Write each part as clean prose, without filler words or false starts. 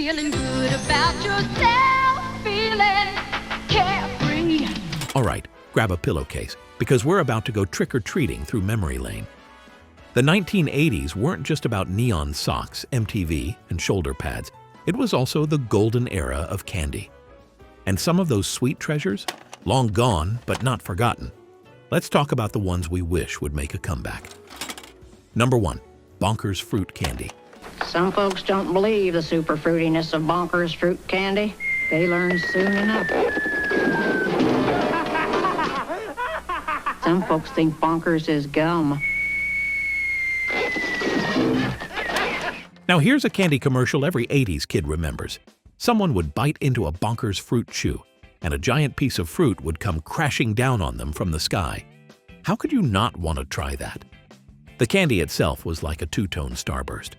feeling good about yourself, feeling carefree. All right, grab a pillowcase, because we're about to go trick-or-treating through memory lane. The 1980s weren't just about neon socks, MTV, and shoulder pads. It was also the golden era of candy. And some of those sweet treasures? Long gone, but not forgotten. Let's talk about the ones we wish would make a comeback. Number 1. Bonkers fruit candy. Some folks don't believe the super fruitiness of Bonkers fruit candy. They learn soon enough. Some folks think Bonkers is gum. Now here's a candy commercial every 80s kid remembers. Someone would bite into a Bonkers fruit chew, and a giant piece of fruit would come crashing down on them from the sky. How could you not want to try that? The candy itself was like a two-tone starburst.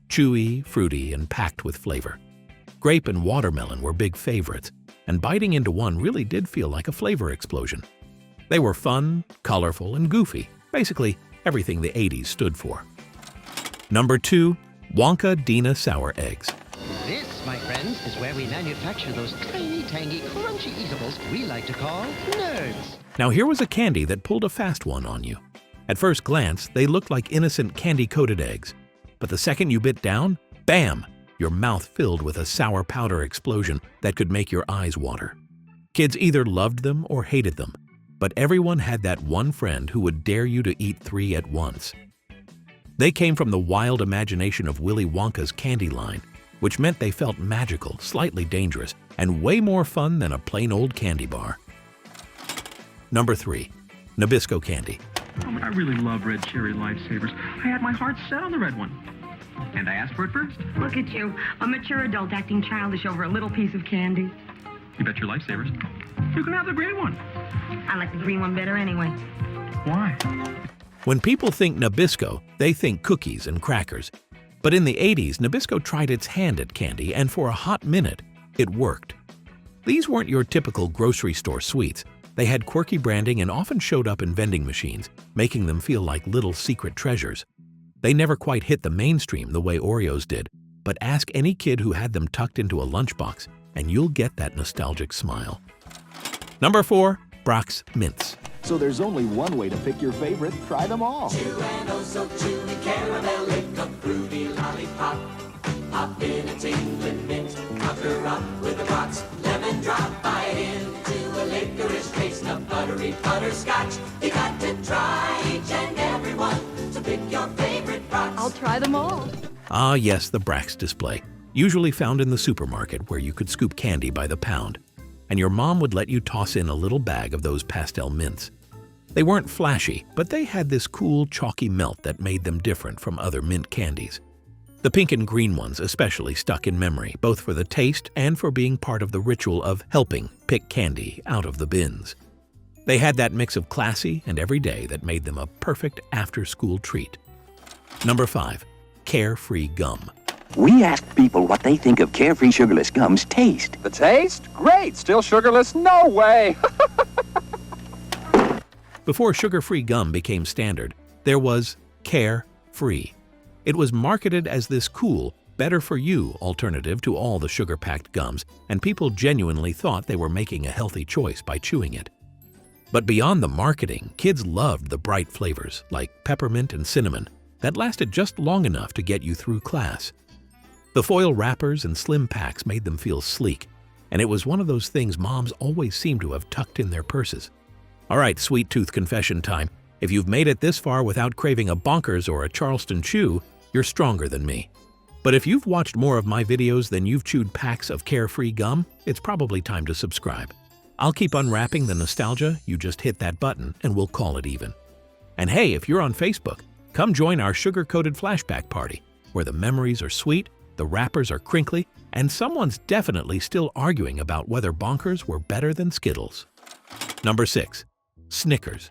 Chewy, fruity, and packed with flavor. Grape and watermelon were big favorites, and biting into one really did feel like a flavor explosion. They were fun, colorful, and goofy. Basically, everything the 80s stood for. Number 2. Wonka Dina-Sour Eggs. This, my friends, is where we manufacture those tiny, tangy, crunchy eatables we like to call nerds. Now here was a candy that pulled a fast one on you. At first glance, they looked like innocent candy-coated eggs. But the second you bit down, bam! Your mouth filled with a sour powder explosion that could make your eyes water. Kids either loved them or hated them, but everyone had that one friend who would dare you to eat 3 at once. They came from the wild imagination of Willy Wonka's candy line, which meant they felt magical, slightly dangerous, and way more fun than a plain old candy bar. Number 3. Nabisco candy. I really love red cherry lifesavers. I had my heart set on the red one. And I asked for it first. Look at you, a mature adult acting childish over a little piece of candy. You bet your lifesavers. You can have the green one. I like the green one better anyway. Why? When people think Nabisco, they think cookies and crackers. But in the 80s, Nabisco tried its hand at candy, and for a hot minute, it worked. These weren't your typical grocery store sweets. They had quirky branding and often showed up in vending machines, making them feel like little secret treasures. They never quite hit the mainstream the way Oreos did, but ask any kid who had them tucked into a lunchbox, and you'll get that nostalgic smile. Number 4. Brach's Mints. So there's only one way to pick your favorite. Try them all. Chew and oh so chewy caramel, lick a fruity lollipop. Hop in a tingling mint, pucker up with a box. Lemon drop, bite into a licorice taste of buttery butterscotch. You got to try each and every one to pick your favorite Brachs. I'll try them all. Ah yes, the Brach's display, usually found in the supermarket where you could scoop candy by the pound. And your mom would let you toss in a little bag of those pastel mints. They weren't flashy, but they had this cool, chalky melt that made them different from other mint candies. The pink and green ones especially stuck in memory, both for the taste and for being part of the ritual of helping pick candy out of the bins. They had that mix of classy and everyday that made them a perfect after-school treat. Number 5. Carefree gum. We asked people what they think of Carefree sugarless gum's taste. The taste? Great! Still sugarless? No way! Before sugar-free gum became standard, there was Carefree. It was marketed as this cool, better-for-you alternative to all the sugar-packed gums, and people genuinely thought they were making a healthy choice by chewing it. But beyond the marketing, kids loved the bright flavors, like peppermint and cinnamon, that lasted just long enough to get you through class. The foil wrappers and slim packs made them feel sleek, and it was one of those things moms always seemed to have tucked in their purses. All right, sweet tooth confession time. If you've made it this far without craving a Bonkers or a Charleston Chew, you're stronger than me. But if you've watched more of my videos than you've chewed packs of Carefree gum, it's probably time to subscribe. I'll keep unwrapping the nostalgia, you just hit that button and we'll call it even. And hey, if you're on Facebook, come join our sugar-coated flashback party, where the memories are sweet, the wrappers are crinkly, and someone's definitely still arguing about whether Bonkers were better than Skittles. Number 6. Snickers.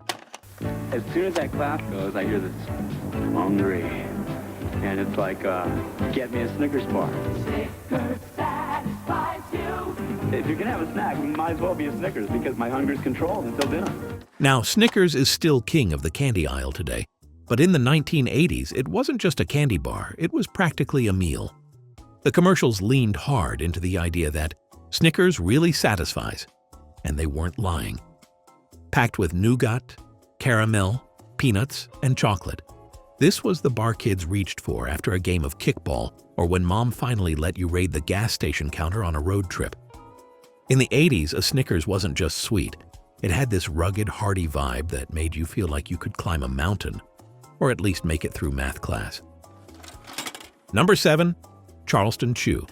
As soon as that clap goes, I hear this hungry, and it's like, get me a Snickers bar. Snickers satisfies you. If you're gonna have a snack, it might as well be a Snickers because my hunger's controlled until dinner. Now, Snickers is still king of the candy aisle today, but in the 1980s, it wasn't just a candy bar, it was practically a meal. The commercials leaned hard into the idea that Snickers really satisfies, and they weren't lying. Packed with nougat, caramel, peanuts, and chocolate, this was the bar kids reached for after a game of kickball or when mom finally let you raid the gas station counter on a road trip. In the 80s, a Snickers wasn't just sweet. It had this rugged, hearty vibe that made you feel like you could climb a mountain, or at least make it through math class. Number 7. Charleston Chew.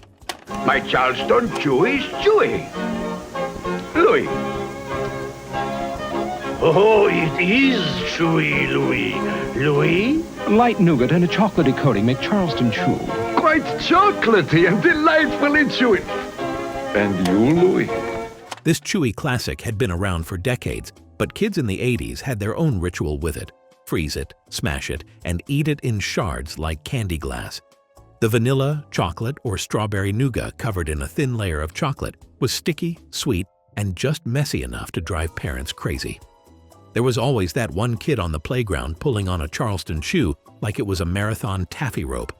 My Charleston Chew is chewy. Louis. Oh, it is chewy, Louis. Louis? Light nougat and a chocolatey coating make Charleston Chew. Quite chocolatey and delightfully chewy. And you, Louis? This chewy classic had been around for decades, but kids in the 80s had their own ritual with it. Freeze it, smash it, and eat it in shards like candy glass. The vanilla, chocolate, or strawberry nougat covered in a thin layer of chocolate was sticky, sweet, and just messy enough to drive parents crazy. There was always that one kid on the playground pulling on a Charleston Chew like it was a marathon taffy rope,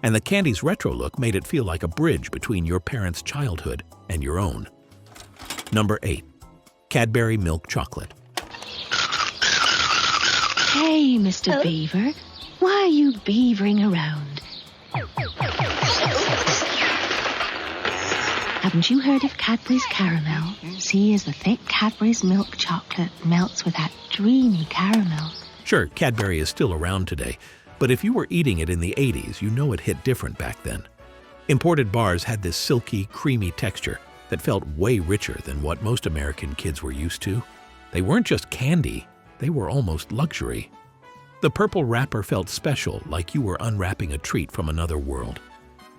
and the candy's retro look made it feel like a bridge between your parents' childhood and your own. Number 8. Cadbury Milk Chocolate. Hey, Mr. Beaver, why are you beavering around? Haven't you heard of Cadbury's caramel? See, as the thick Cadbury's milk chocolate melts with that dreamy caramel. Sure, Cadbury is still around today, but if you were eating it in the 80s, you know it hit different back then. Imported bars had this silky, creamy texture that felt way richer than what most American kids were used to. They weren't just candy, they were almost luxury. The purple wrapper felt special, like you were unwrapping a treat from another world.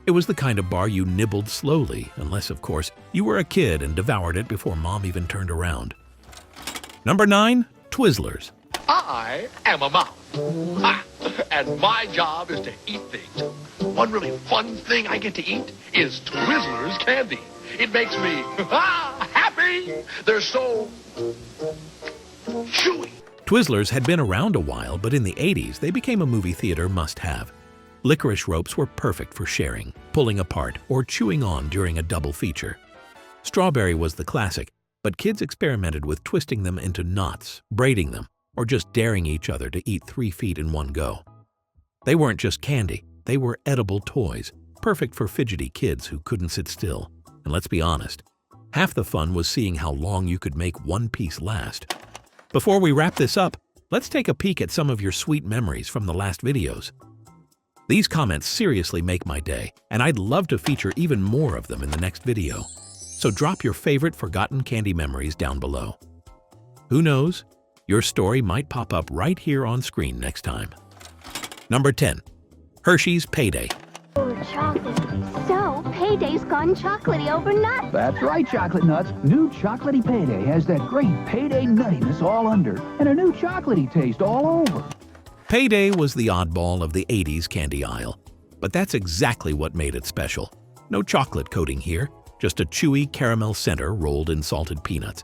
It was the kind of bar you nibbled slowly, unless, of course, you were a kid and devoured it before mom even turned around. Number 9. Twizzlers. I am a mouse, and my job is to eat things. One really fun thing I get to eat is Twizzlers candy. It makes me happy. They're so chewy. Twizzlers had been around a while, but in the 80s, they became a movie theater must-have. Licorice ropes were perfect for sharing, pulling apart, or chewing on during a double feature. Strawberry was the classic, but kids experimented with twisting them into knots, braiding them, or just daring each other to eat 3 feet in one go. They weren't just candy, they were edible toys, perfect for fidgety kids who couldn't sit still. And let's be honest, half the fun was seeing how long you could make one piece last. Before we wrap this up, let's take a peek at some of your sweet memories from the last videos. These comments seriously make my day, and I'd love to feature even more of them in the next video. So drop your favorite forgotten candy memories down below. Who knows? Your story might pop up right here on screen next time. Number 10. Hershey's Payday. Oh, chocolate. So, Payday's gone chocolatey overnight. That's right, Chocolate Nuts. New chocolatey Payday has that great Payday nuttiness all under and a new chocolatey taste all over. Payday was the oddball of the 80s candy aisle, but that's exactly what made it special. No chocolate coating here, just a chewy caramel center rolled in salted peanuts.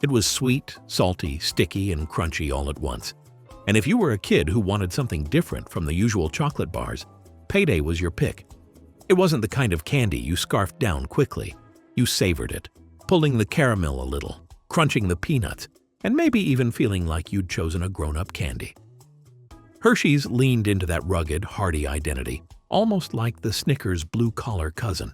It was sweet, salty, sticky, and crunchy all at once. And if you were a kid who wanted something different from the usual chocolate bars, Payday was your pick. It wasn't the kind of candy you scarfed down quickly. You savored it, pulling the caramel a little, crunching the peanuts, and maybe even feeling like you'd chosen a grown-up candy. Hershey's leaned into that rugged, hearty identity, almost like the Snickers' blue-collar cousin.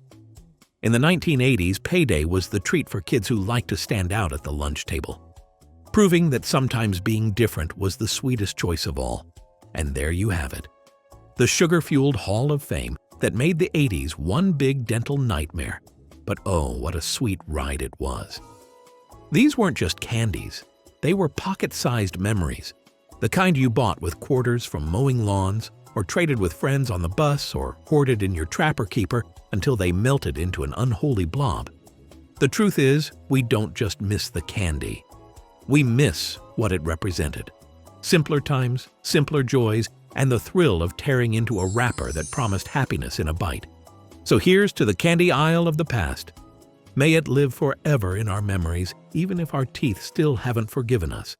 In the 1980s, Payday was the treat for kids who liked to stand out at the lunch table, proving that sometimes being different was the sweetest choice of all. And there you have it. The sugar-fueled Hall of Fame that made the 80s one big dental nightmare. But oh, what a sweet ride it was. These weren't just candies. They were pocket-sized memories. The kind you bought with quarters from mowing lawns, or traded with friends on the bus, or hoarded in your Trapper Keeper until they melted into an unholy blob. The truth is, we don't just miss the candy. We miss what it represented. Simpler times, simpler joys, and the thrill of tearing into a wrapper that promised happiness in a bite. So here's to the candy aisle of the past. May it live forever in our memories, even if our teeth still haven't forgiven us.